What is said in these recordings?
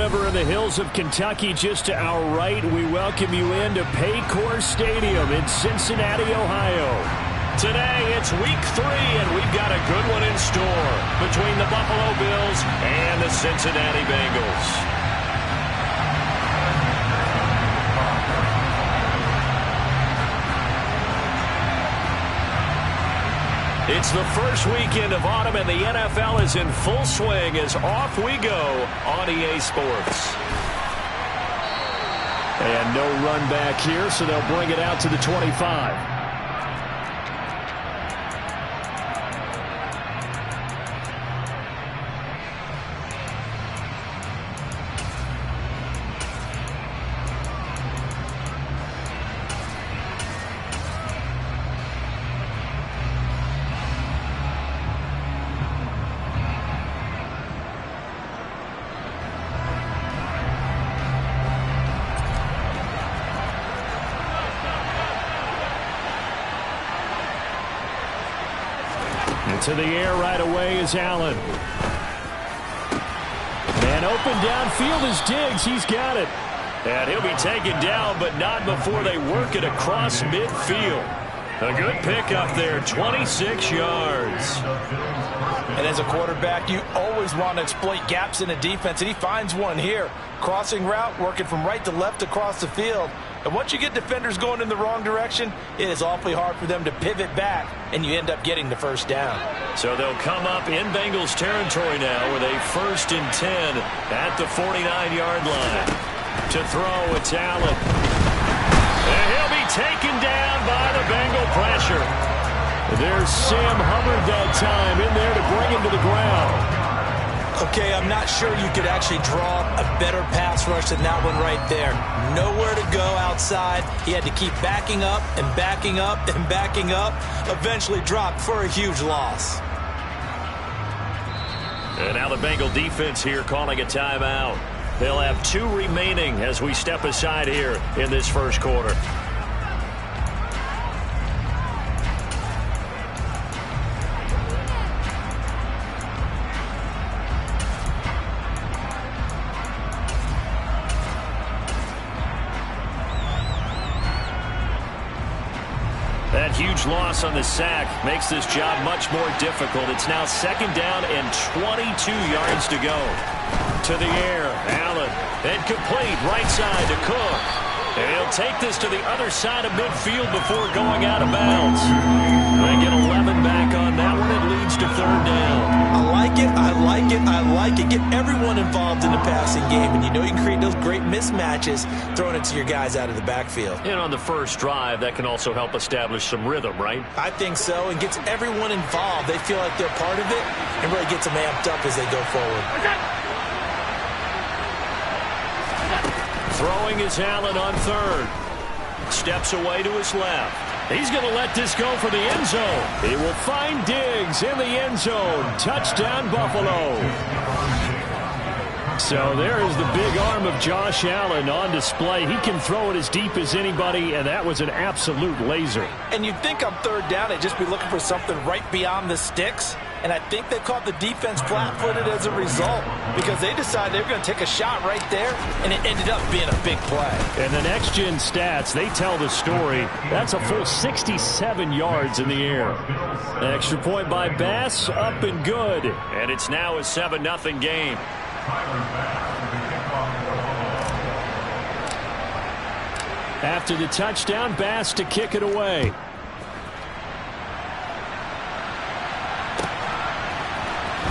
River in the hills of Kentucky just to our right. We welcome you into Paycor Stadium in Cincinnati, Ohio. Today, it's week 3, and we've got a good one in store between the Buffalo Bills and the Cincinnati Bengals. It's the first weekend of autumn, and the NFL is in full swing as off we go on EA Sports. And no run back here, so they'll bring it out to the 25. To the air right away is Allen. And open downfield is Diggs. He's got it. And he'll be taken down, but not before they work it across midfield. A good pickup there, 26 yards. And as a quarterback, you always want to exploit gaps in the defense, and he finds one here. Crossing route, working from right to left across the field. And once you get defenders going in the wrong direction, it is awfully hard for them to pivot back, and you end up getting the first down. So they'll come up in Bengals territory now with a 1st and 10 at the 49-yard line. To throw, it's Allen. And he'll be taken down by the Bengal pressure. There's Sam Hubbard that time in there to bring him to the ground. Okay, I'm not sure you could actually draw a better pass rush than that one right there. Nowhere to go outside. He had to keep backing up and backing up and backing up. Eventually dropped for a huge loss. And now the Bengal defense here calling a timeout. They'll have 2 remaining as we step aside here in this first quarter. That huge loss on the sack makes this job much more difficult. It's now 2nd down and 22 yards to go. To the air, Allen. And complete right side to Cook. And he'll take this to the other side of midfield before going out of bounds. They get 11 back on that one. It leads to 3rd down. I like it, I like it, I like it. Get everyone involved in the passing game, and you know you can create those great mismatches throwing it to your guys out of the backfield. And on the first drive, that can also help establish some rhythm, right? I think so, and gets everyone involved. They feel like they're part of it, and really gets them amped up as they go forward. Throwing is Allen on 3rd. Steps away to his left. He's going to let this go for the end zone. He will find Diggs in the end zone. Touchdown, Buffalo. So there is the big arm of Josh Allen on display. He can throw it as deep as anybody, and that was an absolute laser. And you'd think on 3rd down, they'd just be looking for something right beyond the sticks. And I think they caught the defense flat-footed as a result because they decided they were going to take a shot right there, and it ended up being a big play. And the next-gen stats, they tell the story. That's a full 67 yards in the air. An extra point by Bass, up and good. And it's now a 7-0 game. After the touchdown, Bass to kick it away.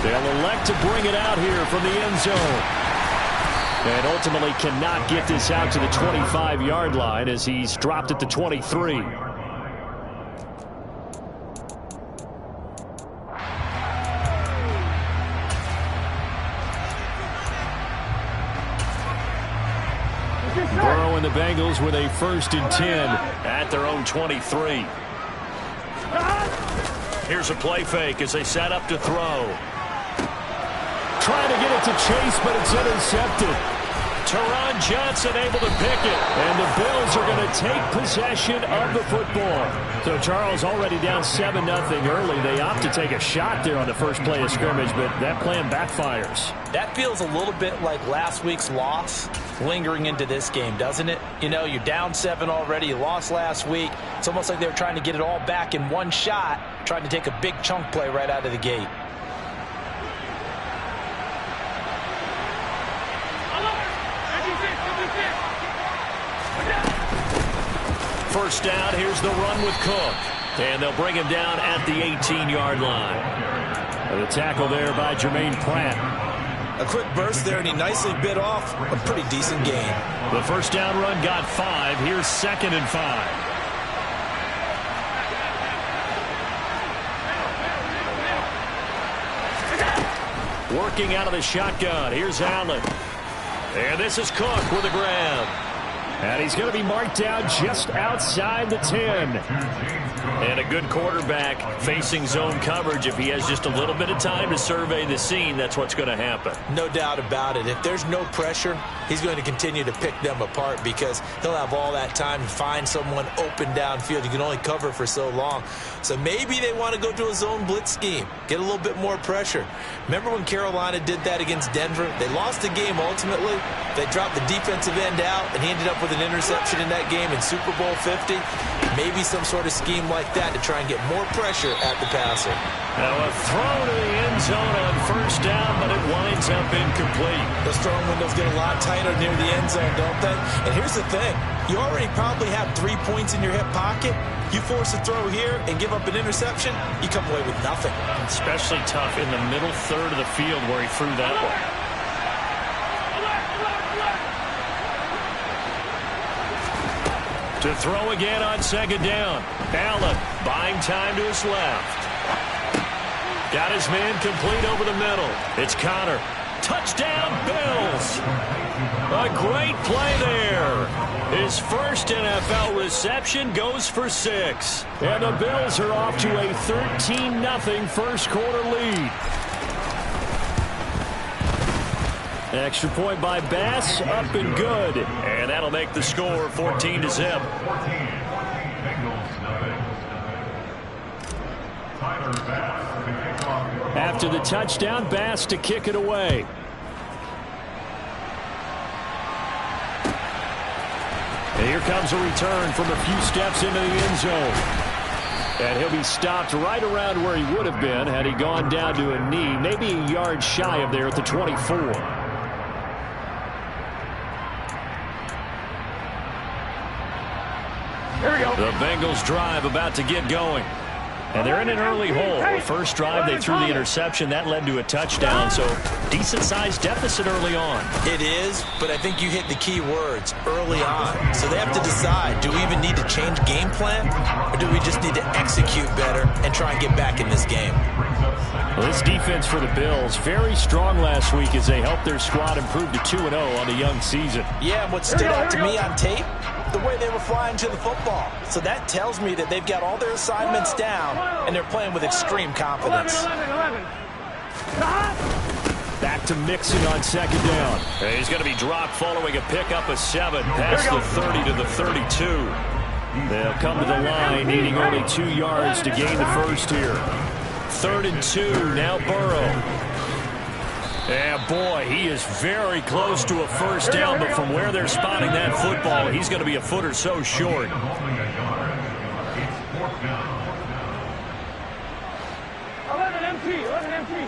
They'll elect to bring it out here from the end zone. And ultimately cannot get this out to the 25-yard line as he's dropped at the 23. Burrow and the Bengals with a 1st and 10 at their own 23. Here's a play fake as they set up to throw. Trying to get it to Chase, but it's intercepted. Teron Johnson able to pick it. And the Bills are going to take possession of the football. So Charles already down 7-0 early. They opt to take a shot there on the first play of scrimmage, but that plan backfires. That feels a little bit like last week's loss lingering into this game, doesn't it? You know, you're down 7 already. You lost last week. It's almost like they were trying to get it all back in one shot, trying to take a big chunk play right out of the gate. First down, here's the run with Cook. And they'll bring him down at the 18-yard line. And the tackle there by Jermaine Pratt. A quick burst there, and he nicely bit off a pretty decent gain. The first down run got 5. Here's 2nd and 5. Working out of the shotgun. Here's Allen. And this is Cook with a grab. And he's going to be marked down just outside the 10. And a good quarterback facing zone coverage. If he has just a little bit of time to survey the scene, that's what's going to happen. No doubt about it. If there's no pressure, he's going to continue to pick them apart because he'll have all that time to find someone open downfield. You can only cover for so long. So maybe they want to go to a zone blitz scheme, get a little bit more pressure. Remember when Carolina did that against Denver? They lost the game ultimately. They dropped the defensive end out, and he ended up with an interception in that game in Super Bowl 50. Maybe some sort of scheme like that to try and get more pressure at the passer. Now a throw to the end zone on first down, but it winds up incomplete. Those throwing windows get a lot tighter near the end zone, don't they? And here's the thing. You already probably have 3 points in your hip pocket. You force a throw here and give up an interception, you come away with nothing. Especially tough in the middle third of the field where he threw that one. To throw again on 2nd down. Allen buying time to his left. Got his man complete over the middle. It's Connor. Touchdown, Bills. A great play there. His first NFL reception goes for 6. And the Bills are off to a 13-0 first quarter lead. Extra point by Bass, up and good. And that'll make the score 14-0. After the touchdown, Bass to kick it away. And here comes a return from a few steps into the end zone. And he'll be stopped right around where he would have been had he gone down to a knee, maybe a yard shy of there at the 24. Here we go. The Bengals drive about to get going. And they're in an early hole. The first drive, they threw the interception. That led to a touchdown, so decent-sized deficit early on. It is, but I think you hit the key words, early on. So they have to decide, do we even need to change game plan, or do we just need to execute better and try and get back in this game? Well, this defense for the Bills, very strong last week as they helped their squad improve to 2-0 on the young season. Yeah, and what stood out to me on tape, the way they were flying to the football. So that tells me that they've got all their assignments down, and they're playing with extreme confidence. 11. Back to Mixon on 2nd down. And he's going to be dropped following a pickup of 7 past the 30 to the 32. They'll come to the line, needing only 2 yards to gain the first here. 3rd and 2, now Burrow. Yeah, boy, he is very close to a first down, but from where they're spotting that football, he's going to be a foot or so short. 11 empty. 11 empty.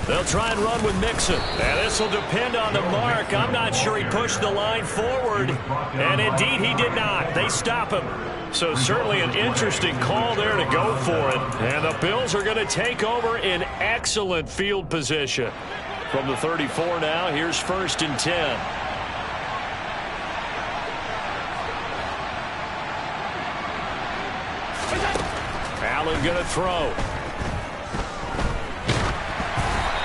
They'll try and run with Mixon. And this will depend on the mark. I'm not sure he pushed the line forward. And indeed, he did not. They stop him. So certainly an interesting call there to go for it. And the Bills are going to take over in excellent field position. From the 34 now, here's 1st and 10. Allen going to throw.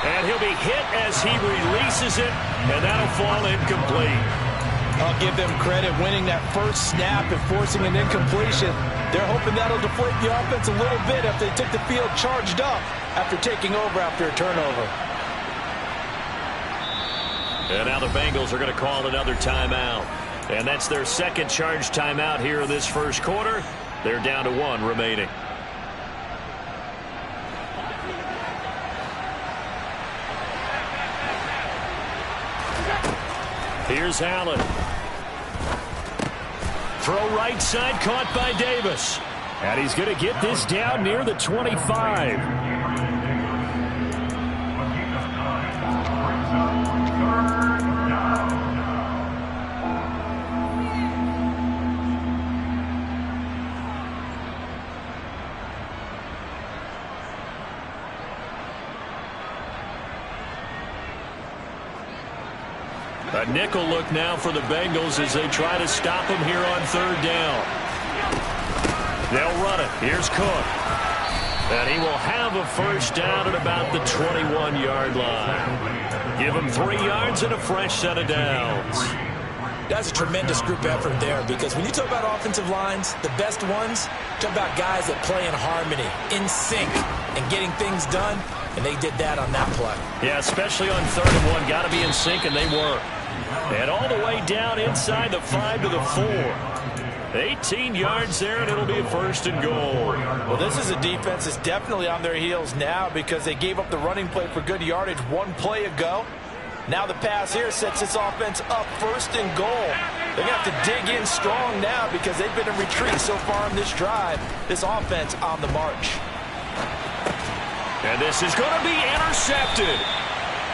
And he'll be hit as he releases it, and that'll fall incomplete. I'll give them credit winning that first snap and forcing an incompletion. They're hoping that'll deflate the offense a little bit after they took the field charged up after taking over after a turnover. And now the Bengals are going to call another timeout. And that's their second charge timeout here in this first quarter. They're down to 1 remaining. Here's Allen. Throw right side, caught by Davis. And he's going to get this down near the 25. A nickel look now for the Bengals as they try to stop him here on 3rd down. They'll run it. Here's Cook. And he will have a first down at about the 21-yard line. Give him 3 yards and a fresh set of downs. That's a tremendous group effort there, because when you talk about offensive lines, the best ones, talk about guys that play in harmony, in sync, and getting things done, and they did that on that play. Yeah, especially on 3rd and 1. Got to be in sync, and they were. And all the way down inside the 5 to the 4. 18 yards there, and it'll be a 1st and goal. Well, this is a defense that's definitely on their heels now, because they gave up the running play for good yardage 1 play ago. Now the pass here sets this offense up 1st and goal. They're going to have to dig in strong now, because they've been in retreat so far in this drive. This offense on the march. And this is going to be intercepted.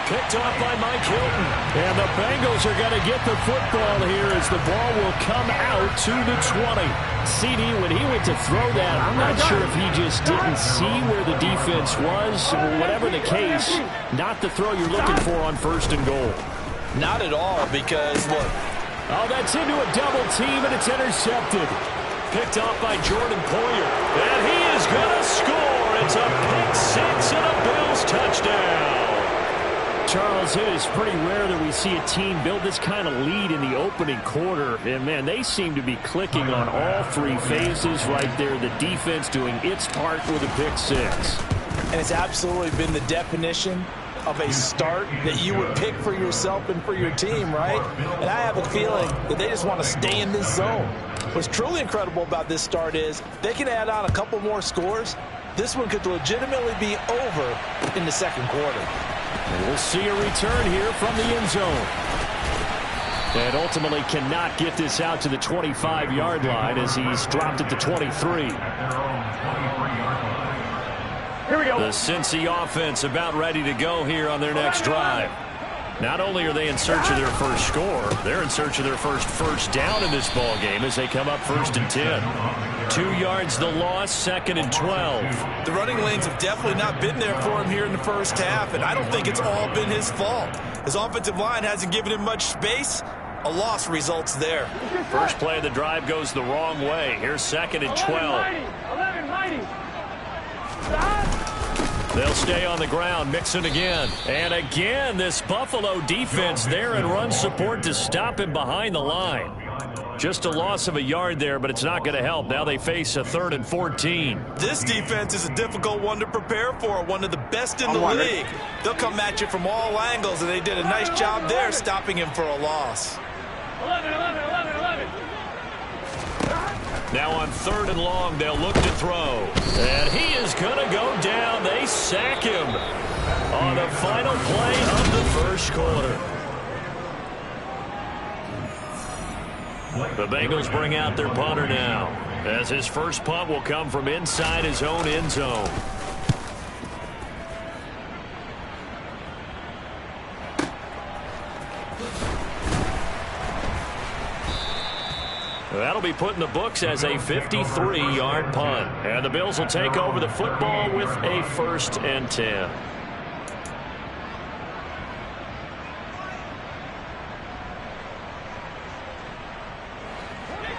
Picked off by Mike Hilton. And the Bengals are going to get the football here as the ball will come out to the 20. CD, when he went to throw that, I'm not sure if he just didn't see where the defense was. Whatever the case, not the throw you're looking for on 1st and goal. Not at all, because, look. Oh, that's into a double team, and it's intercepted. Picked off by Jordan Poyer. And he is going to score. It's a pick 6 and a Bills touchdown. Charles, it is pretty rare that we see a team build this kind of lead in the opening quarter. And, man, they seem to be clicking on all 3 phases right there. The defense doing its part with a pick 6. And it's absolutely been the definition of a start that you would pick for yourself and for your team, right? And I have a feeling that they just want to stay in this zone. What's truly incredible about this start is they can add on a couple more scores. This one could legitimately be over in the 2nd quarter. And we'll see a return here from the end zone. And ultimately cannot get this out to the 25-yard line as he's dropped at the 23. Here we go. The Cincy offense about ready to go here on their next drive. Not only are they in search of their first score, they're in search of their first down in this ball game as they come up 1st and 10. 2 yards the loss, 2nd and 12. The running lanes have definitely not been there for him here in the first half, and I don't think it's all been his fault. His offensive line hasn't given him much space. A loss results there. First play of the drive goes the wrong way. Here's 2nd and 12. 11, They'll stay on the ground, Mixon again. And again, this Buffalo defense there in run support to stop him behind the line. Just a loss of a yard there, but it's not going to help. Now they face a 3rd and 14. This defense is a difficult one to prepare for, one of the best in the league. They'll come at you from all angles, and they did a nice job there stopping him for a loss. 11. Now on 3rd and long, they'll look to throw. And he is going to go down. They sack him on the final play of the first quarter. The Bengals bring out their punter now, as his first punt will come from inside his own end zone. That'll be put in the books as a 53-yard punt. And the Bills will take over the football with a 1st and 10.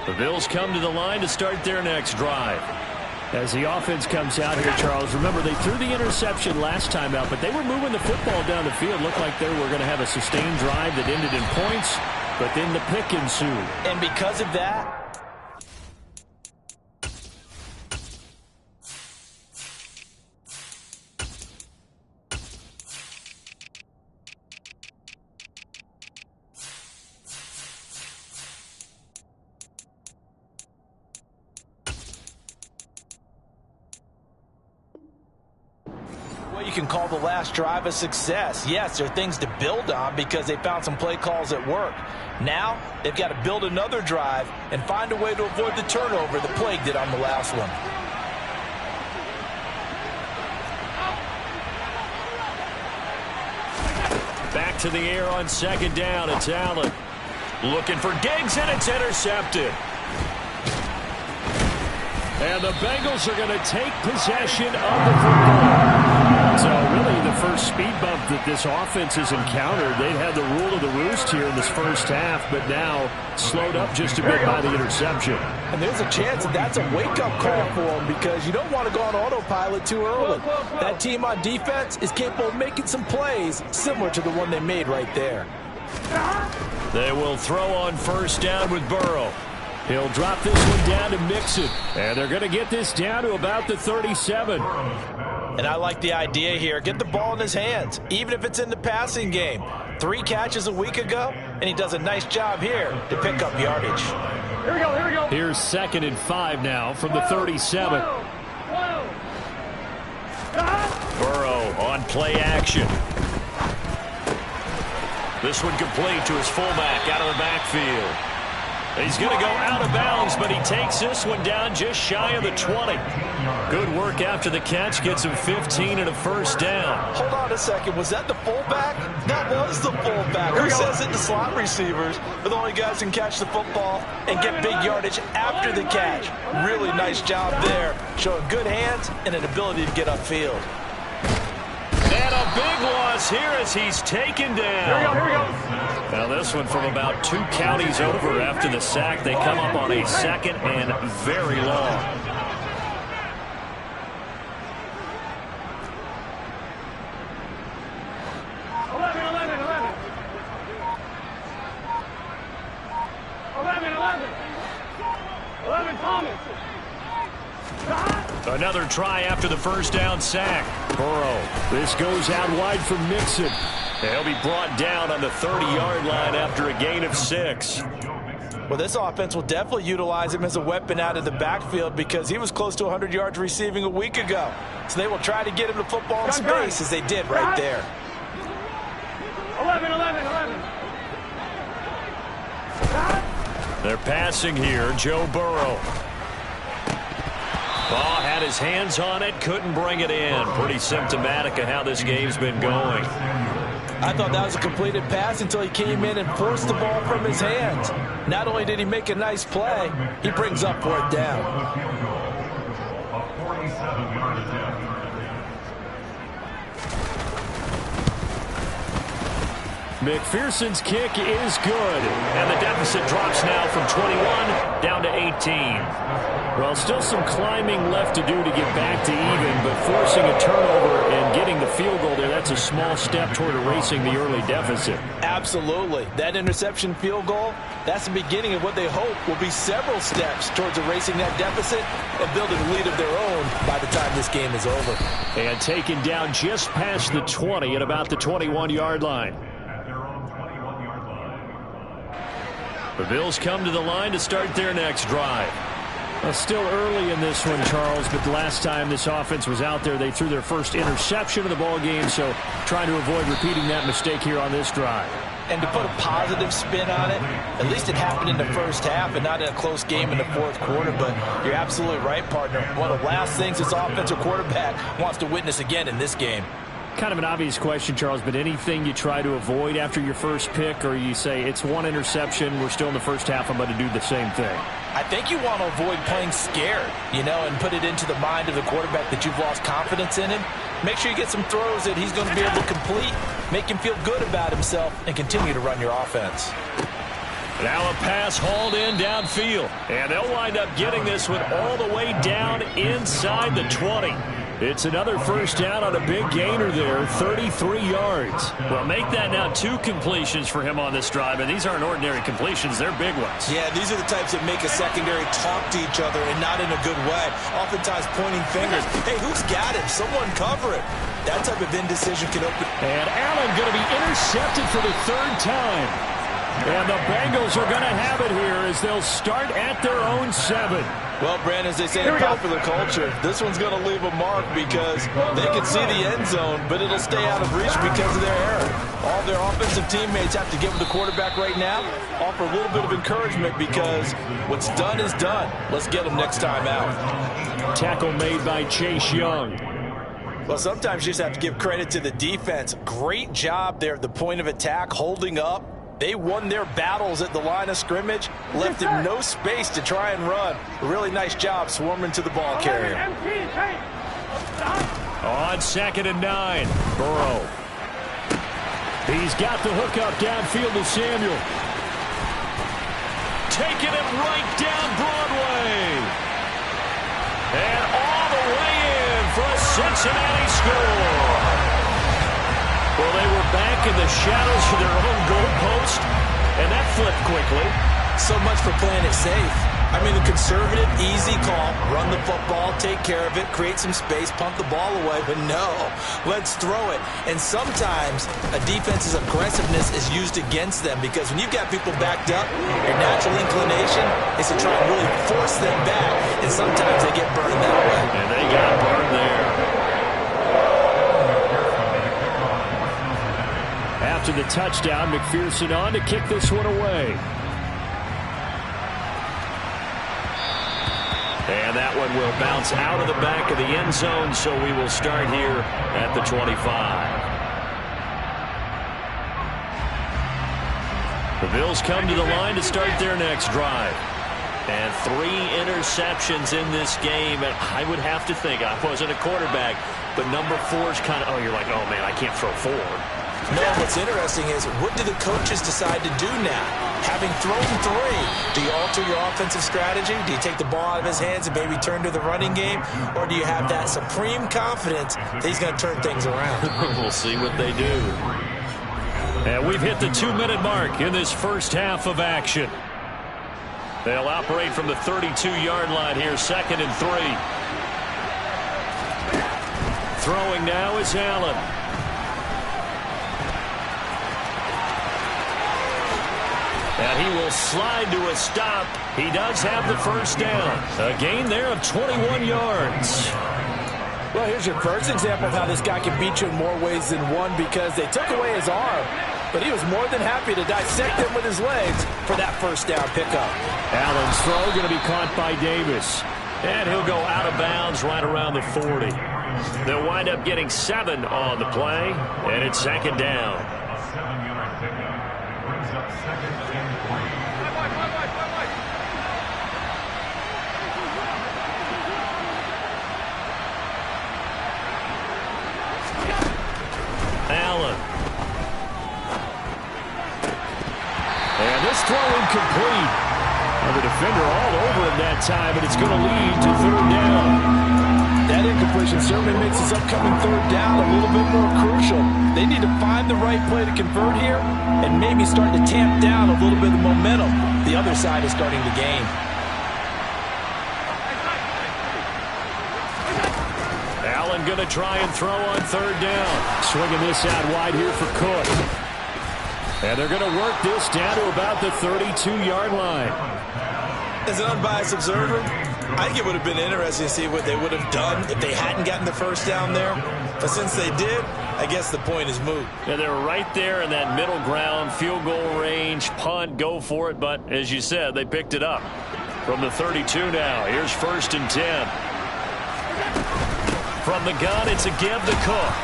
The Bills come to the line to start their next drive. As the offense comes out here, Charles, remember they threw the interception last time out, but they were moving the football down the field. Looked like they were going to have a sustained drive that ended in points. but then the pick ensued. And because of that, you can call the last drive a success. Yes, there are things to build on because they found some play calls that work. Now, they've got to build another drive and find a way to avoid the turnover the Plague did on the last one. Back to the air on second down. It's Allen. Looking for Diggs, and it's intercepted. And the Bengals are going to take possession of the football. So really the first speed bump that this offense has encountered. They've had the rule of the roost here in this first half, but now slowed up just a bit by the interception. And there's a chance that that's a wake-up call for them because you don't want to go on autopilot too early. That team on defense is capable of making some plays similar to the one they made right there. They will throw on first down with Burrow. He'll drop this one down to Mixon. And they're going to get this down to about the 37. And I like the idea here. Get the ball in his hands, even if it's in the passing game. 3 catches a week ago, and he does a nice job here to pick up yardage. Here we go, here we go. Here's 2nd and 5 now from the 37. Burrow on play action. This one complete to his fullback out of the backfield. He's going to go out of bounds, but he takes this one down just shy of the 20. Good work after the catch. Gets him 15 and a first down. Hold on a second. Was that the fullback? That was the fullback. Who says it? The slot receivers are the only guys who can catch the football and get big yardage after the catch. Really nice job there, showing good hands and an ability to get upfield. And a big loss here as he's taken down. Here we go, here we go. Now this one from about 2 counties over after the sack. They come up on a 2nd and very long. Another try after the first down sack. Burrow. This goes out wide for Mixon. He'll be brought down on the 30-yard line after a gain of 6. Well, this offense will definitely utilize him as a weapon out of the backfield because he was close to 100 yards receiving a week ago. So they will try to get him the football in space as they did right there. 11. They're passing here. Joe Burrow. Ball had his hands on it, couldn't bring it in. Pretty symptomatic of how this game's been going. I thought that was a completed pass until he came in and forced the ball from his hands. Not only did he make a nice play, he brings up 4th down. McPherson's kick is good, and the deficit drops now from 21 down to 18. Well, still some climbing left to do to get back to even, but forcing a turnover and getting the field goal there, that's a small step toward erasing the early deficit. Absolutely. That interception field goal, that's the beginning of what they hope will be several steps towards erasing that deficit and building a lead of their own by the time this game is over. And taken down just past the 20 at about the 21-yard line. The Bills come to the line to start their next drive. Well, still early in this one, Charles, but the last time this offense was out there, they threw their first interception of the ball game, so trying to avoid repeating that mistake here on this drive. And to put a positive spin on it, at least it happened in the first half and not in a close game in the 4th quarter, but you're absolutely right, partner. One of the last things this offensive quarterback wants to witness again in this game. Kind of an obvious question, Charles, but anything you try to avoid after your first pick, or you say it's one interception, we're still in the first half, I'm going to do the same thing? I think you want to avoid playing scared, and put it into the mind of the quarterback that you've lost confidence in him. Make sure you get some throws that he's going to be able to complete, make him feel good about himself, and continue to run your offense. Now a pass hauled in downfield, and they'll wind up getting this one all the way down inside the 20. It's another first down on a big gainer there, 33 yards. Well, make that now 2 completions for him on this drive, and these aren't ordinary completions. They're big ones. Yeah, these are the types that make a secondary talk to each other and not in a good way. Oftentimes pointing fingers. Hey, who's got him? Someone cover it. That type of indecision can open. And Allen going to be intercepted for the 3rd time. And the Bengals are going to have it here as they'll start at their own 7. Well, Brandon, as they say in popular culture, this one's going to leave a mark because they can see the end zone, but it'll stay out of reach because of their error. All their offensive teammates have to give the quarterback right now, offer a little bit of encouragement because what's done is done. Let's get them next time out. Tackle made by Chase Young. Well, sometimes you just have to give credit to the defense. Great job there at the point of attack, holding up. They won their battles at the line of scrimmage, left him no space to try and run. A really nice job swarming to the ball carrier. On 2nd and 9, Burrow. He's got the hookup downfield to Samuel. Taking it right down Broadway. And all the way in for a Cincinnati score. Well, they were back in the shadows of their own goalpost, and that flipped quickly. So much for playing it safe. I mean, the conservative, easy call, run the football, take care of it, create some space, punt the ball away, but no, let's throw it. And sometimes a defense's aggressiveness is used against them because when you've got people backed up, your natural inclination is to try and really force them back, and sometimes they get burned that way. And they got burned there. After the touchdown, McPherson on to kick this one away. And that one will bounce out of the back of the end zone, so we will start here at the 25. The Bills come to the line to start their next drive. And 3 interceptions in this game. And I would have to think, I wasn't a quarterback, but number 4 is kind of, you're like, oh, man, I can't throw 4. No, what's interesting is what do the coaches decide to do now? Having thrown 3, do you alter your offensive strategy? Do you take the ball out of his hands and maybe turn to the running game? Or do you have that supreme confidence that he's going to turn things around? We'll see what they do. And we've hit the 2-minute mark in this first half of action. They'll operate from the 32-yard line here, 2nd and 3. Throwing now is Allen. And he will slide to a stop. He does have the first down. A gain there of 21 yards. Well, here's your first example of how this guy can beat you in more ways than one because they took away his arm, but he was more than happy to dissect him with his legs for that first down pickup. Allen's throw going to be caught by Davis. And he'll go out of bounds right around the 40. They'll wind up getting 7 on the play, and it's 2nd down. Allen. And this throw incomplete. And the defender all over him that time, and it's going to lead to 3rd down. That incompletion certainly makes this upcoming 3rd down a little bit more crucial. They need to find the right play to convert here and maybe start to tamp down a little bit of momentum. The other side is starting to gain. Allen going to try and throw on 3rd down. Swinging this out wide here for Cook. And they're going to work this down to about the 32-yard line. As an unbiased observer, I think it would have been interesting to see what they would have done if they hadn't gotten the first down there. But since they did, I guess the point is moot. Yeah, they were right there in that middle ground, field goal range, punt, go for it. But as you said, they picked it up from the 32 now. Here's 1st and 10. From the gun, it's a give to Cook.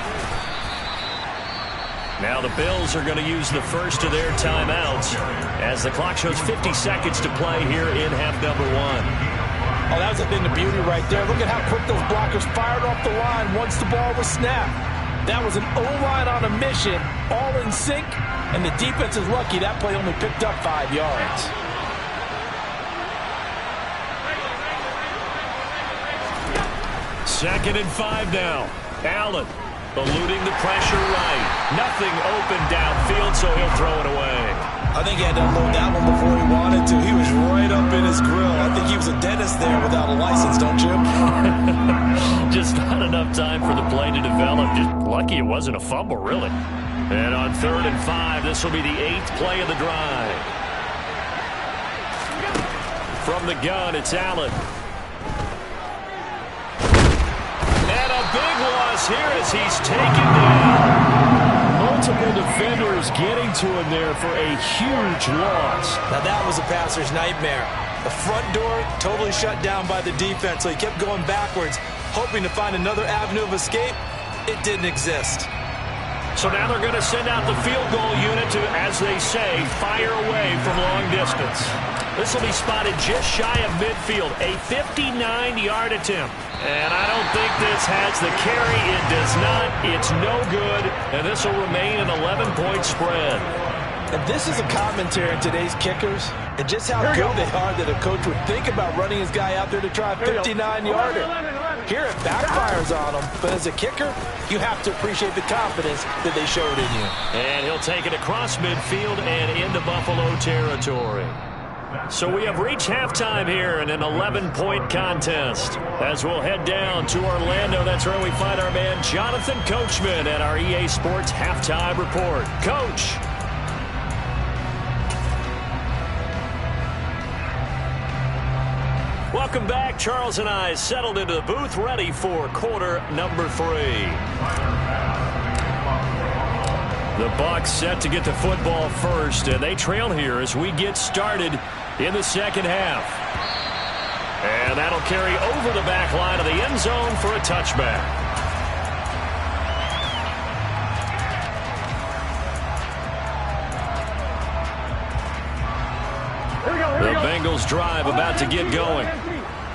Now the Bills are going to use the first of their timeouts as the clock shows 50 seconds to play here in half number 1. Oh, that was a thing of beauty right there. Look at how quick those blockers fired off the line once the ball was snapped. That was an O-line on a mission, all in sync, and the defense is lucky that play only picked up 5 yards. 2nd and 5 now. Allen eluding the pressure right. Nothing open downfield, so he'll throw it away. I think he had to unload that one before he wanted to. He was right up in his grill. I think he was a dentist there without a license, don't you? Just not enough time for the play to develop. Just lucky it wasn't a fumble, really. And on 3rd and 5, this will be the 8th play of the drive. From the gun, it's Allen. And a big loss here as he's taken down. Multiple defenders getting to him there for a huge loss. Now that was a passer's nightmare. The front door totally shut down by the defense, so he kept going backwards, hoping to find another avenue of escape. It didn't exist. So now they're going to send out the field goal unit to, as they say, fire away from long distance. This will be spotted just shy of midfield, a 59-yard attempt. And I don't think this has the carry. It does not. It's no good. And this will remain an 11-point spread. And this is a commentary on today's kickers and just how good they are that a coach would think about running his guy out there to try a 59-yarder. Here it backfires on him, but as a kicker, you have to appreciate the confidence that they showed in you. And he'll take it across midfield and into Buffalo territory. So we have reached halftime here in an 11-point contest. As we'll head down to Orlando, that's where we find our man Jonathan Coachman at our EA Sports Halftime Report. Coach. Welcome back. Charles and I settled into the booth, ready for quarter number 3. The Bucs set to get the football first, and they trail here as we get started in the second half. And that'll carry over the back line of the end zone for a touchback. The Bengals drive about to get going.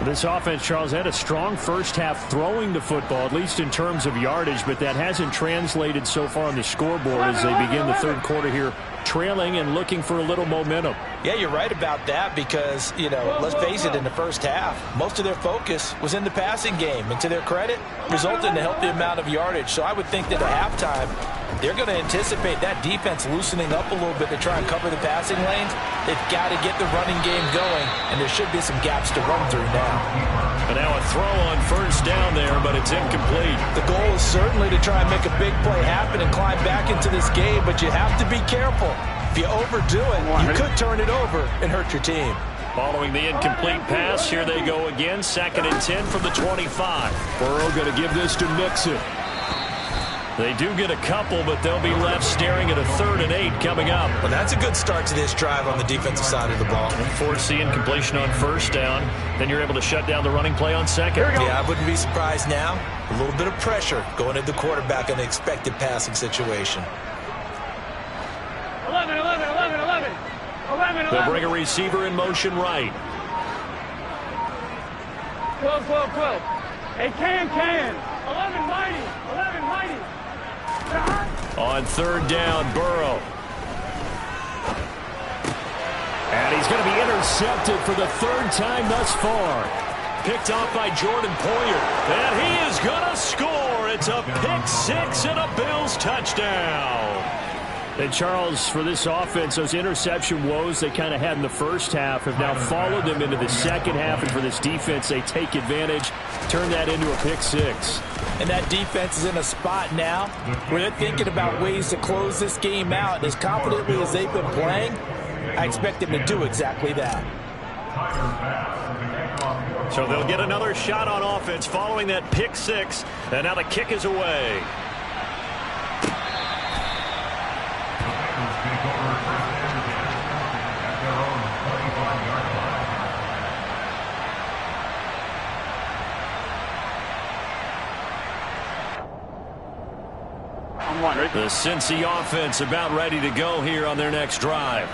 This offense, Charles, had a strong first half throwing the football, at least in terms of yardage, but that hasn't translated so far on the scoreboard as they begin the third quarter here, trailing and looking for a little momentum. Yeah, you're right about that because, let's face it, in the first half, most of their focus was in the passing game. And to their credit, resulted in a healthy amount of yardage. So I would think that at halftime, they're going to anticipate that defense loosening up a little bit to try and cover the passing lanes. They've got to get the running game going, and there should be some gaps to run through now. And now a throw on first down there, but it's incomplete. The goal is certainly to try and make a big play happen and climb back into this game, but you have to be careful. If you overdo it, you could turn it over and hurt your team. Following the incomplete pass, here they go again, 2nd and 10 from the 25. Burrow going to give this to Mixon. They do get a couple, but they'll be left staring at a 3rd and 8 coming up. Well, that's a good start to this drive on the defensive side of the ball. Force the incompletion on first down. Then you're able to shut down the running play on second. Yeah, I wouldn't be surprised now. A little bit of pressure going at the quarterback in an expected passing situation. 11. They'll bring a receiver in motion right. 12. Hey, can. 11 mighty. On 3rd down, Burrow. And he's going to be intercepted for the 3rd time thus far. Picked off by Jordan Poyer. And he is going to score. It's a pick 6 and a Bills touchdown. And Charles, for this offense, those interception woes they kind of had in the first half have now followed them into the second half. And for this defense, they take advantage, turn that into a pick 6. And that defense is in a spot now where they're thinking about ways to close this game out. And as confidently as they've been playing, I expect them to do exactly that. So they'll get another shot on offense following that pick 6. And now the kick is away. The Cincy offense about ready to go here on their next drive.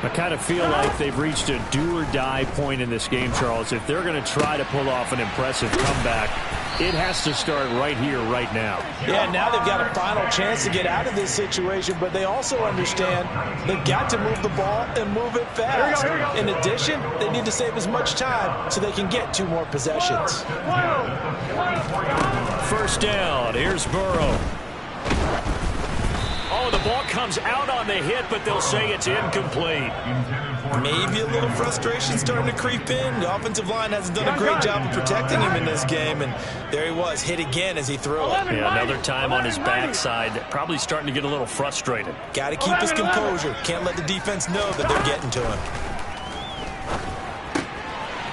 I kind of feel like they've reached a do-or-die point in this game, Charles. If they're going to try to pull off an impressive comeback, it has to start right here, right now. Yeah, now they've got a final chance to get out of this situation, but they also understand they've got to move the ball and move it fast. Here we go. In addition, they need to save as much time so they can get 2 more possessions. First down. Here's Burrow. Oh, the ball comes out on the hit, but they'll say it's incomplete. Maybe a little frustration starting to creep in. The offensive line hasn't done a great job of protecting him in this game, and there he was, hit again as he threw it. Yeah, another time on his backside, probably starting to get a little frustrated. Got to keep his composure. Can't let the defense know that they're getting to him.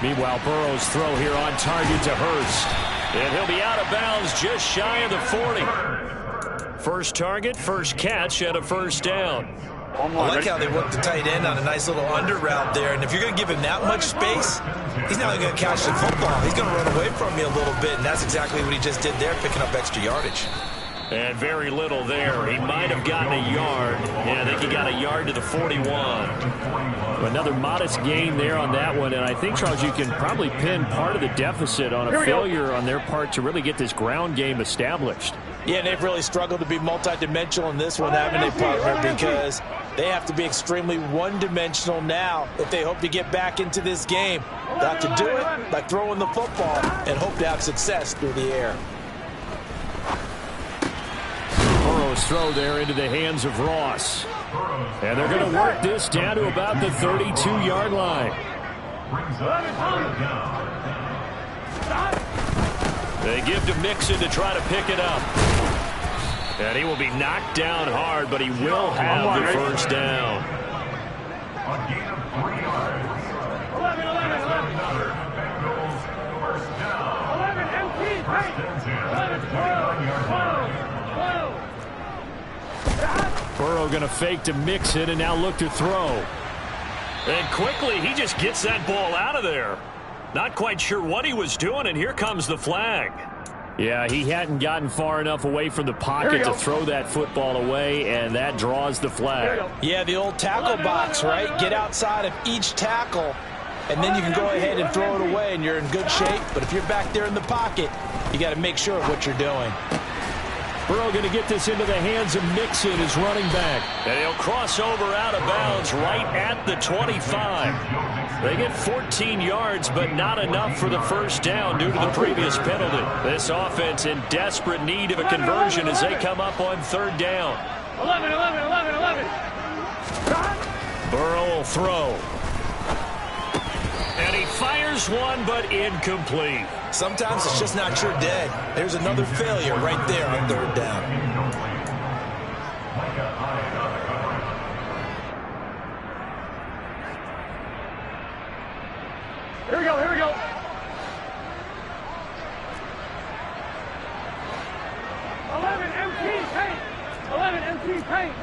Meanwhile, Burrow's throw here on target to Hurst. And he'll be out of bounds just shy of the 40. First target, first catch, and a first down. I like how they work the tight end on a nice little under route there. And if you're going to give him that much space, he's not going to catch the football. He's going to run away from you a little bit, and that's exactly what he just did there, picking up extra yardage. And very little there. He might have gotten a yard. Yeah, I think he got a yard to the 41. Another modest gain there on that one. And I think, Charles, you can probably pin part of the deficit on a failure on their part to really get this ground game established. Yeah, and they've really struggled to be multidimensional in this one, haven't they, partner? Because they have to be extremely one-dimensional now if they hope to get back into this game. They have to do it by throwing the football and hope to have success through the air. Burrow's throw there into the hands of Ross. And they're going to work this down to about the 32-yard line. They give to Mixon to try to pick it up. And he will be knocked down hard, but he will have the first down. 12. Burrow going to fake to Mixon and now look to throw. And quickly, he just gets that ball out of there. Not quite sure what he was doing, and here comes the flag. Yeah, he hadn't gotten far enough away from the pocket to throw that football away, and that draws the flag. Yeah, the old tackle box, right? Get outside of each tackle, and then you can go ahead and throw it away, and you're in good shape. But if you're back there in the pocket, you got to make sure of what you're doing. Burrow going to get this into the hands of Mixon, his running back. And he'll cross over out of bounds right at the 25. They get 14 yards, but not enough for the first down due to the previous penalty. This offense in desperate need of a conversion as they come up on third down. 11. Burrow will throw. And he fires one, but incomplete. Sometimes it's just not your day. There's another failure right there on third down. Here we go. 11 empty paint.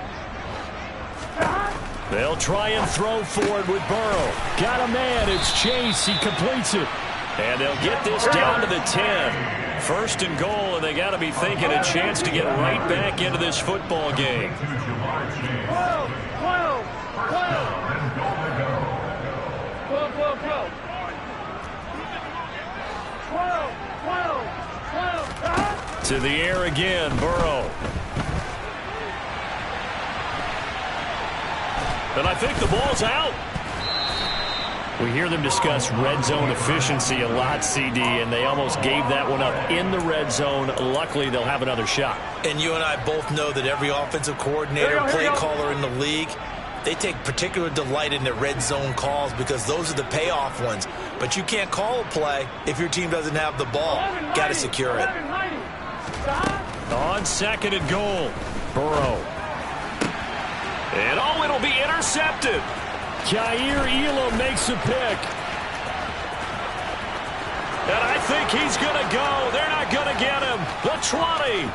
They'll try and throw forward with Burrow. Got a man. It's Chase. He completes it. And they'll get this down to the 10. First and goal, and they got to be thinking a chance to get right back into this football game. 12. To the air again, Burrow. And I think the ball's out. We hear them discuss red zone efficiency a lot, CD, and they almost gave that one up in the red zone. Luckily, they'll have another shot. And you and I both know that every offensive coordinator, play caller in the league, they take particular delight in their red zone calls because those are the payoff ones. But you can't call a play if your team doesn't have the ball. Got to secure it. On second and goal, Burrow. And it'll be intercepted. Jair Elam makes a pick. And I think he's going to go. They're not going to get him. The 20.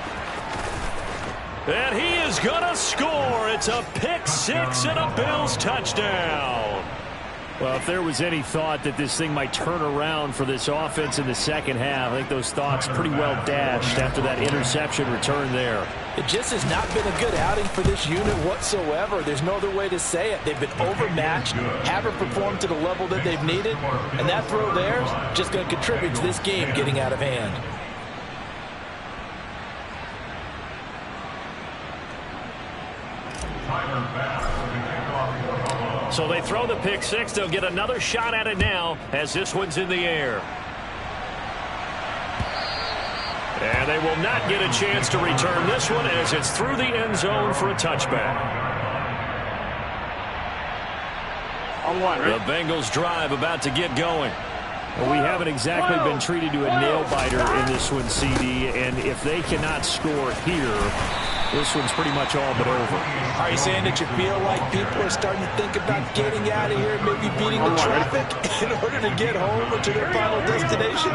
And he is going to score. It's a pick six and a Bills touchdown. Well, if there was any thought that this thing might turn around for this offense in the second half, I think those thoughts pretty well dashed after that interception return there. It just has not been a good outing for this unit whatsoever. There's no other way to say it. They've been overmatched, haven't performed to the level that they've needed, and that throw there is just going to contribute to this game getting out of hand. So they throw the pick six. They'll get another shot at it now as this one's in the air. And they will not get a chance to return this one as it's through the end zone for a touchback. On one, right? The Bengals drive about to get going. Well, we haven't exactly been treated to a nail-biter in this one, CD, and if they cannot score here, this one's pretty much all but over. Are you saying that you feel like people are starting to think about getting out of here, maybe beating the traffic in order to get home or to their final destination?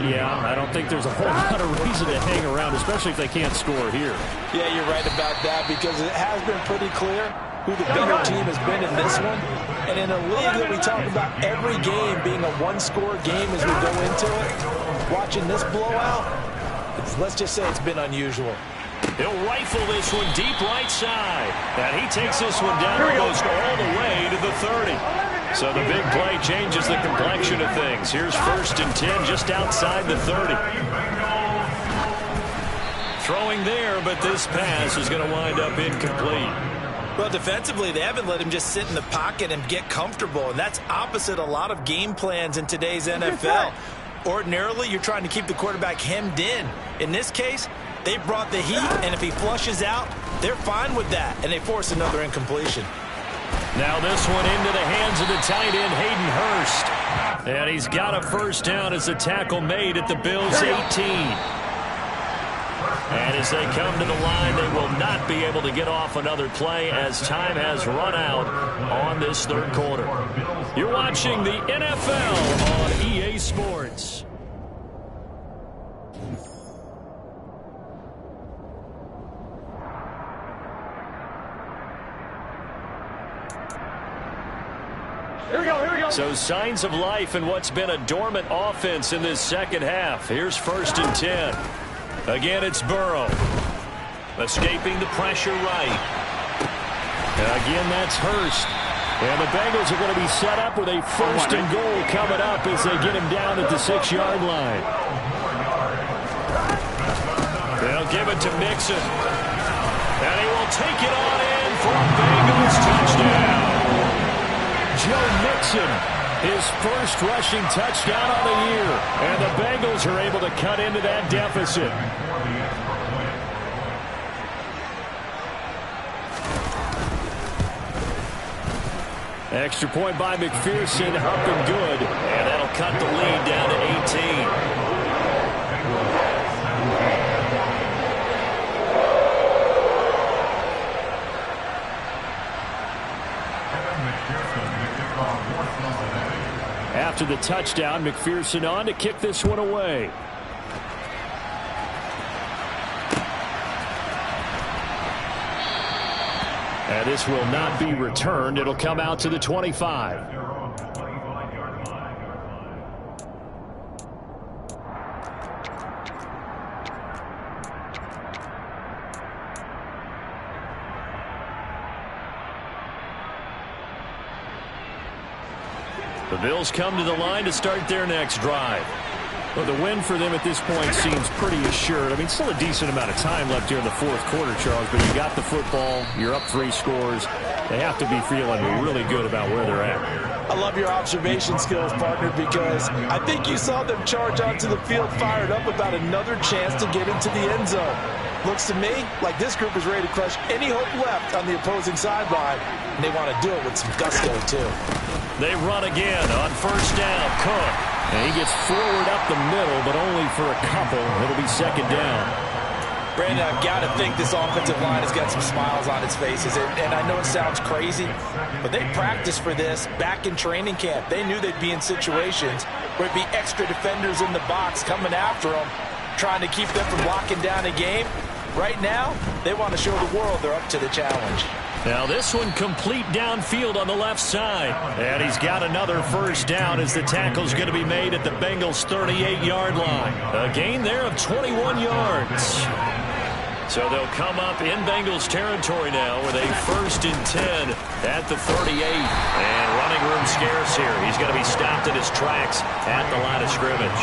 Yeah, I don't think there's a whole lot of reason to hang around, especially if they can't score here. Yeah, you're right about that because it has been pretty clear who the better team has been in this one. And in a league that we talk about every game being a one-score game as we go into it, watching this blowout, let's just say it's been unusual. He'll rifle this one deep right side. And he takes this one down almost all the way to the 30. So the big play changes the complexion of things. Here's 1st and 10 just outside the 30. Throwing there, but this pass is going to wind up incomplete. Well, defensively, they haven't let him just sit in the pocket and get comfortable, and that's opposite a lot of game plans in today's NFL. Ordinarily, you're trying to keep the quarterback hemmed in. In this case, they brought the heat, and if he flushes out, they're fine with that, and they force another incompletion. Now this one into the hands of the tight end, Hayden Hurst. And he's got a first down as the tackle made at the Bills' 18. And as they come to the line, they will not be able to get off another play as time has run out on this third quarter. You're watching the NFL on EA Sports. Here we go, here we go. So signs of life in what's been a dormant offense in this second half. Here's 1st and 10. Again, it's Burrow. Escaping the pressure right. Again, that's Hurst. And the Bengals are going to be set up with a 1st and goal coming up as they get him down at the 6-yard line. They'll give it to Mixon. And he will take it on in for a Bengals touchdown. Joe Mixon, his first rushing touchdown on the year. And the Bengals are able to cut into that deficit. Extra point by McPherson, up and good. And that'll cut the lead down to 18. After the touchdown, McPherson on to kick this one away. And this will not be returned. It'll come out to the 25. The Bills come to the line to start their next drive. Well, the win for them at this point seems pretty assured. I mean, still a decent amount of time left here in the fourth quarter, Charles, but you got the football, you're up 3 scores. They have to be feeling really good about where they're at. I love your observation skills, partner, because I think you saw them charge onto the field fired up about another chance to get into the end zone. Looks to me like this group is ready to crush any hope left on the opposing sideline, and they want to do it with some gusto, too. They run again on 1st down. Cook. And he gets forward up the middle, but only for a couple. It'll be 2nd down. Brandon, I've got to think this offensive line has got some smiles on its faces. And I know it sounds crazy, but they practiced for this back in training camp. They knew they'd be in situations where it'd be extra defenders in the box coming after them, trying to keep them from locking down a game. Right now, they want to show the world they're up to the challenge. Now this one complete downfield on the left side. And he's got another first down as the tackle's going to be made at the Bengals' 38-yard line. A gain there of 21 yards. So they'll come up in Bengals territory now with a 1st and 10 at the 38. And running room scarce here. He's going to be stopped in his tracks at the line of scrimmage.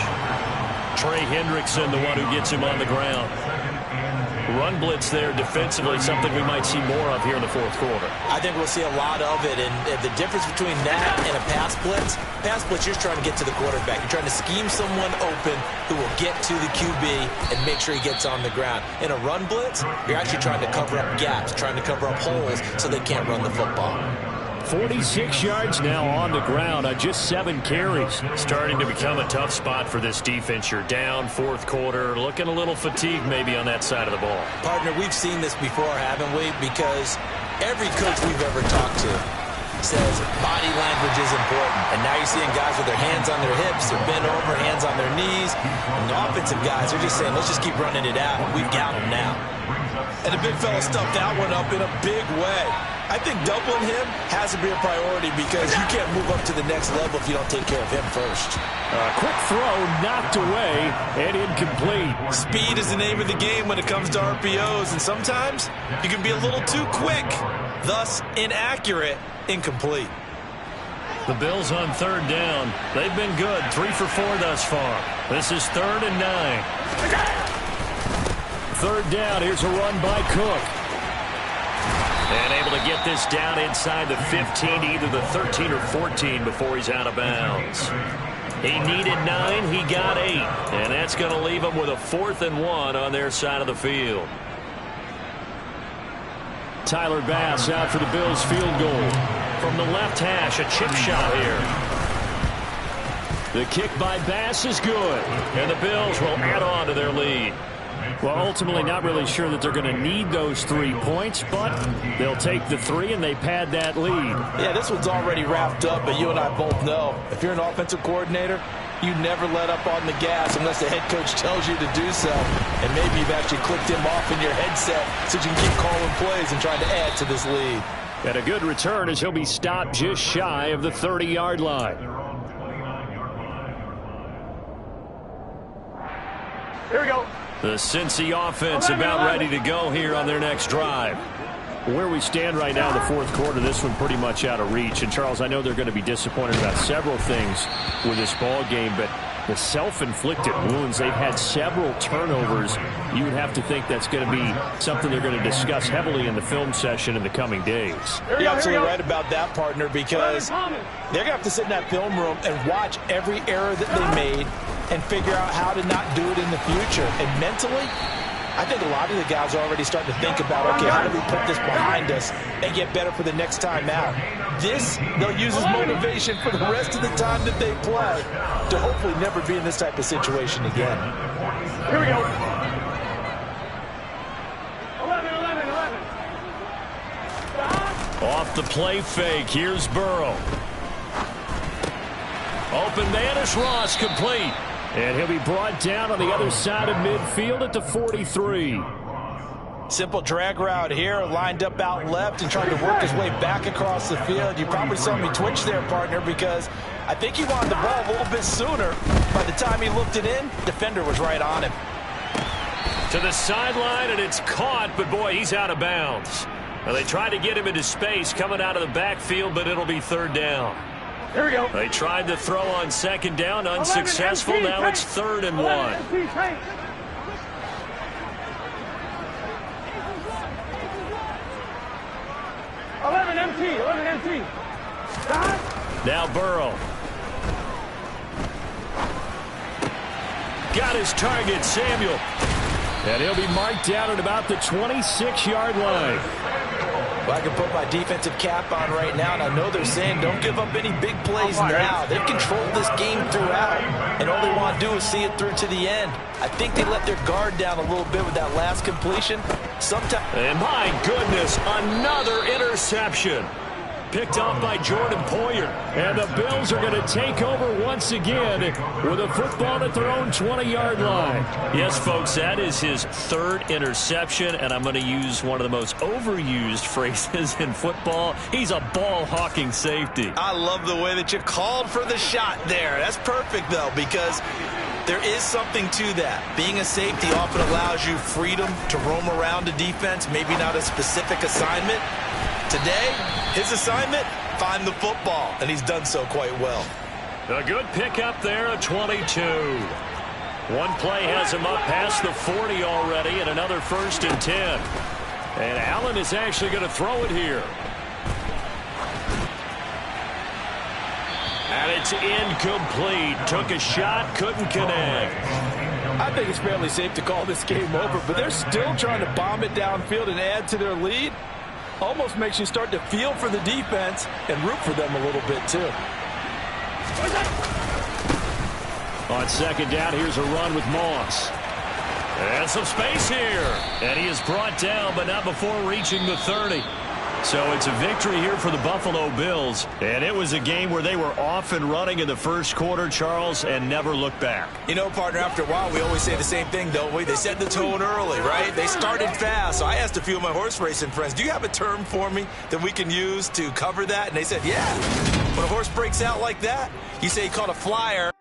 Trey Hendrickson, the one who gets him on the ground. Run blitz there defensively, something we might see more of here in the 4th quarter. I think we'll see a lot of it, and the difference between that and a pass blitz, you're just trying to get to the quarterback. You're trying to scheme someone open who will get to the QB and make sure he gets on the ground. In a run blitz, you're actually trying to cover up gaps, trying to cover up holes so they can't run the football. 46 yards now on the ground on just 7 carries. Starting to become a tough spot for this defense. You're down 4th quarter, looking a little fatigued maybe on that side of the ball. Partner, we've seen this before, haven't we? Because every coach we've ever talked to says body language is important. And now you're seeing guys with their hands on their hips, they're bent over, hands on their knees. And the offensive guys are just saying, let's just keep running it out. We've got them now. And the big fella stuffed that one up in a big way. I think doubling him has to be a priority because you can't move up to the next level if you don't take care of him first. Quick throw knocked away and incomplete. Speed is the name of the game when it comes to RPOs, and sometimes you can be a little too quick, thus inaccurate, incomplete. The Bills on 3rd down. They've been good, 3 for 4 thus far. This is 3rd and 9. 3rd down, here's a run by Cook. And able to get this down inside the 15, either the 13 or 14 before he's out of bounds. He needed 9, he got 8. And that's going to leave him with a 4th and 1 on their side of the field. Tyler Bass out for the Bills field goal. From the left hash, a chip shot here. The kick by Bass is good. And the Bills will add on to their lead. Well, ultimately not really sure that they're going to need those 3 points, but they'll take the 3 and they pad that lead. Yeah, this one's already wrapped up, but you and I both know if you're an offensive coordinator, you never let up on the gas unless the head coach tells you to do so. And maybe you've actually clicked him off in your headset so you can keep calling plays and trying to add to this lead. And a good return as he'll be stopped just shy of the 30-yard line. Here we go. The Cincy offense about ready to go here on their next drive. Where we stand right now in the 4th quarter, this one pretty much out of reach. And, Charles, I know they're going to be disappointed about several things with this ball game, but the self-inflicted wounds, they've had several turnovers. You would have to think that's going to be something they're going to discuss heavily in the film session in the coming days. You're absolutely right about that, partner, because they're going to have to sit in that film room and watch every error that they made and figure out how to not do it in the future. And mentally, I think a lot of the guys are already starting to think about, okay, how do we put this behind us and get better for the next time out? This, they'll use as motivation for the rest of the time that they play to hopefully never be in this type of situation again. Here we go. 11. Off the play fake, here's Burrow. Open man is Ross, complete. And he'll be brought down on the other side of midfield at the 43. Simple drag route here, lined up out left and trying to work his way back across the field. You probably saw me twitch there, partner, because I think he wanted the ball a little bit sooner. By the time he looked it in, defender was right on him. To the sideline, and it's caught, but boy, he's out of bounds. Well, they tried to get him into space coming out of the backfield, but it'll be 3rd down. Here we go. They tried to throw on 2nd down, unsuccessful. Now it's 3rd and 1. 11 MT. Now Burrow. Got his target, Samuel. And he'll be marked down at about the 26-yard line. Well, I can put my defensive cap on right now, and I know they're saying don't give up any big plays now. They've controlled this game throughout, and all they want to do is see it through to the end. I think they let their guard down a little bit with that last completion. And my goodness, another interception. picked off by Jordan Poyer. And the Bills are going to take over once again with a football at their own 20-yard line. Yes, folks, that is his third interception, and I'm going to use one of the most overused phrases in football. He's a ball-hawking safety. I love the way that you called for the shot there. That's perfect, though, because there is something to that. Being a safety often allows you freedom to roam around a defense, maybe not a specific assignment. Today, his assignment, find the football, and he's done so quite well. A good pickup there at 22. One play has him up past the 40 already, and another 1st and 10. And Allen is actually going to throw it here. And it's incomplete. Took a shot, couldn't connect. I think it's fairly safe to call this game over, but they're still trying to bomb it downfield and add to their lead. Almost makes you start to feel for the defense and root for them a little bit, too. On 2nd down, here's a run with Moss. And some space here. And he is brought down, but not before reaching the 30. So it's a victory here for the Buffalo Bills. And it was a game where they were off and running in the first quarter, Charles, and never looked back. You know, partner, after a while, we always say the same thing, don't we? They set the tone early, right? They started fast. So I asked a few of my horse racing friends, do you have a term for me that we can use to cover that? And they said, yeah. When a horse breaks out like that, you say he caught a flyer.